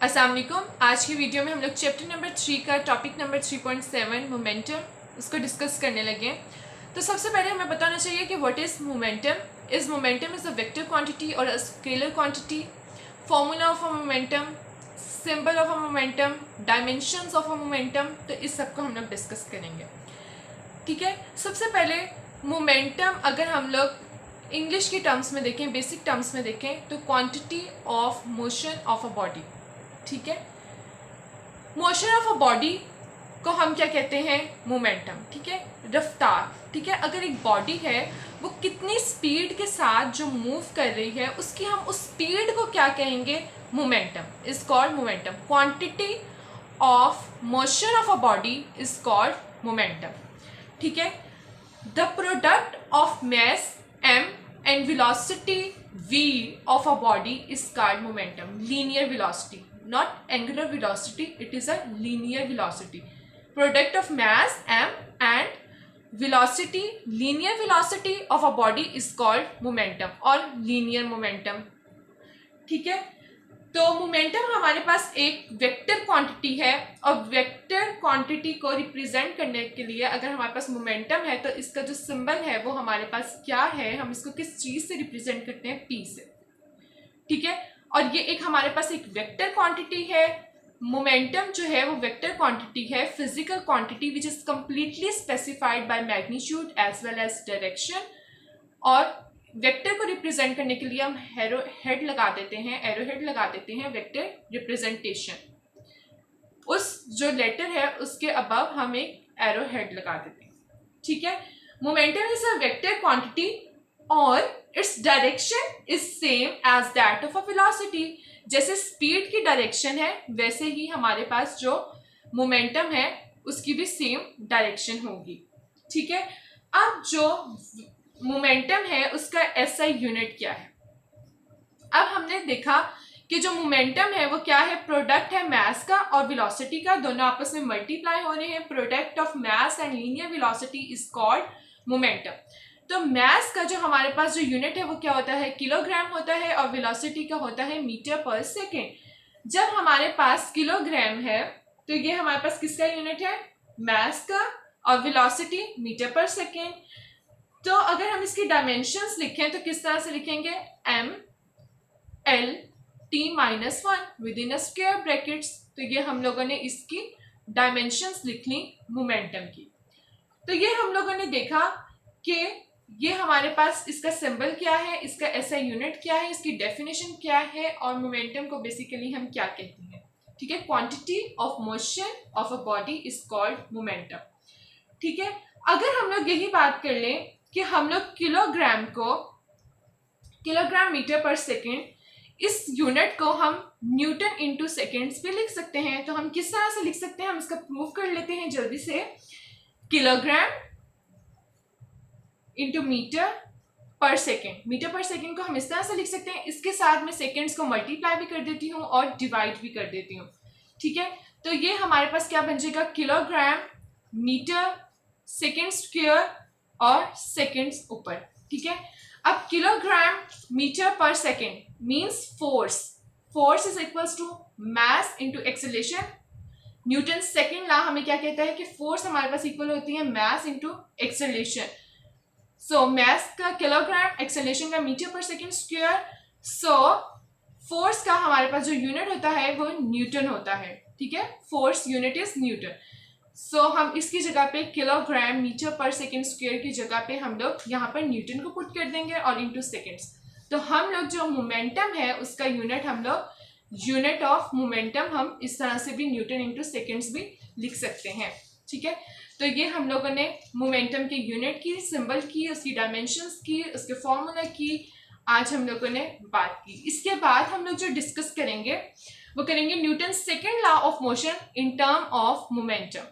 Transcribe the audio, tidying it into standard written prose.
अस्सलाम वालेकुम। आज की वीडियो में हम लोग चैप्टर नंबर 3 का टॉपिक नंबर 3.7 मोमेंटम उसको डिस्कस करने लगे। तो सबसे पहले हमें बताना चाहिए कि what is momentum. Momentum is a vector quantity और a scalar quantity, formula of a momentum, symbol of a momentum, dimensions of a momentum. तो इस सब को हम लोग डिस्कस करेंगे। ठीक है, सबसे पहले मोमेंटम अगर हम लोग इंग्लिश के टर्म्स में देखें, बेसिक टर्म्स में देखें, तो quantity of motion of a body. ठीक है, मोशन ऑफ अ बॉडी को हम क्या कहते हैं? मोमेंटम। ठीक है, रफ्तार। ठीक है, अगर एक बॉडी है वो कितनी स्पीड के साथ जो मूव कर रही है उसकी हम उस स्पीड को क्या कहेंगे? Momentum is called momentum. Quantity of motion of a body is called momentum. ठीक है, the product of mass m and velocity v of a body is called momentum. Linear velocity, not angular velocity, it is a linear velocity. Product of mass m and velocity, linear velocity of a body is called momentum or linear momentum. ठीक है, तो momentum हमारे पास एक vector quantity है और vector quantity को represent करने के लिए अगर हमारे पास मोमेंटम है तो इसका जो सिंबल है वो हमारे पास क्या है? हम इसको किस चीज़ से रिप्रेजेंट करते हैं? पी से। ठीक है, और ये एक हमारे पास एक वेक्टर क्वांटिटी है। मोमेंटम जो है वो वेक्टर क्वांटिटी है, physical quantity which is completely specified by magnitude as well as direction. और वेक्टर को रिप्रेजेंट करने के लिए हम एरो हेड लगा देते हैं वेक्टर रिप्रेजेंटेशन। उस जो लेटर है उसके अबव हम एक एरो हेड लगा देते हैं। ठीक है, momentum is a vector quantity और it's direction is same as that of a velocity. जैसे स्पीड की डायरेक्शन है वैसे ही हमारे पास जो मोमेंटम है उसकी भी सेम डायरेक्शन होगी। ठीक है, अब जो मोमेंटम है उसका एसआई यूनिट क्या है? अब हमने देखा कि जो मोमेंटम है वो क्या है? प्रोडक्ट है मास का और वेलोसिटी का, दोनों आपस में मल्टीप्लाई हो रहे हैं। Product of mass and linear velocity is called momentum. तो मास का जो हमारे पास जो यूनिट है वो क्या होता है? किलोग्राम होता है और वेलोसिटी का होता है मीटर पर सेकेंड। जब हमारे पास किलोग्राम है तो ये हमारे पास किसका यूनिट है? मास का, और वेलोसिटी मीटर पर सेकेंड। तो अगर हम इसकी डायमेंशंस लिखें तो किस तरह से लिखेंगे? m l t minus 1 with in a square brackets. तो ये हम लोगों ने इसकी डायमेंशंस लिख ली मोमेंटम की। तो ये हम लोगों ने देखा कि ये हमारे पास इसका सिंबल क्या है, इसका एसआई यूनिट क्या है, इसकी डेफिनेशन क्या है और मोमेंटम को बेसिकली हम क्या कहते हैं। ठीक है, quantity of motion of a body is called momentum. ठीक है, अगर हम लोग यही बात कर लें कि हम लोग किलोग्राम मीटर पर सेकेंड, इस यूनिट को हम न्यूटन इंटू सेकेंड्स भी लिख सकते हैं। तो हम किस तरह से लिख सकते हैं? हम इसका प्रूफ कर लेते हैं जल्दी से। किलोग्राम इंटू मीटर पर सेकेंड को हम इस तरह से लिख सकते हैं। इसके साथ में सेकेंड्स को मल्टीप्लाई भी कर देती हूँ और डिवाइड भी कर देती हूँ। ठीक है, तो ये हमारे पास क्या बन जाएगा? किलोग्राम मीटर सेकेंड स्क्वायर और सेकेंड्स ऊपर। ठीक है, अब किलोग्राम मीटर पर second means force is equals to mass into acceleration. Newton second law हमें क्या कहता है कि फोर्स हमारे पास इक्वल होती है मास इनटू एक्सेलरेशन। सो मास का किलोग्राम, एक्सेलरेशन का मीटर पर सेकेंड स्क्वायर। सो फोर्स का हमारे पास जो यूनिट होता है वो न्यूटन होता है। ठीक है, फोर्स यूनिट इज न्यूटन। सो हम इसकी जगह पे किलोग्राम मीटर पर सेकेंड स्क्वायर की जगह पे हम लोग यहाँ पर न्यूटन को पुट कर देंगे और इनटू सेकेंड्स। तो हम लोग जो मोमेंटम है उसका यूनिट हम लोग यूनिट ऑफ मोमेंटम हम इस तरह से भी न्यूटन इंटू सेकेंड्स भी लिख सकते हैं। ठीक है, तो ये हम लोगों ने मोमेंटम के यूनिट की, सिंबल की, उसकी डायमेंशंस की, उसके फॉर्मूला की आज हम लोगों ने बात की। इसके बाद हम लोग जो डिस्कस करेंगे वो करेंगे Newton second law of motion in term of momentum.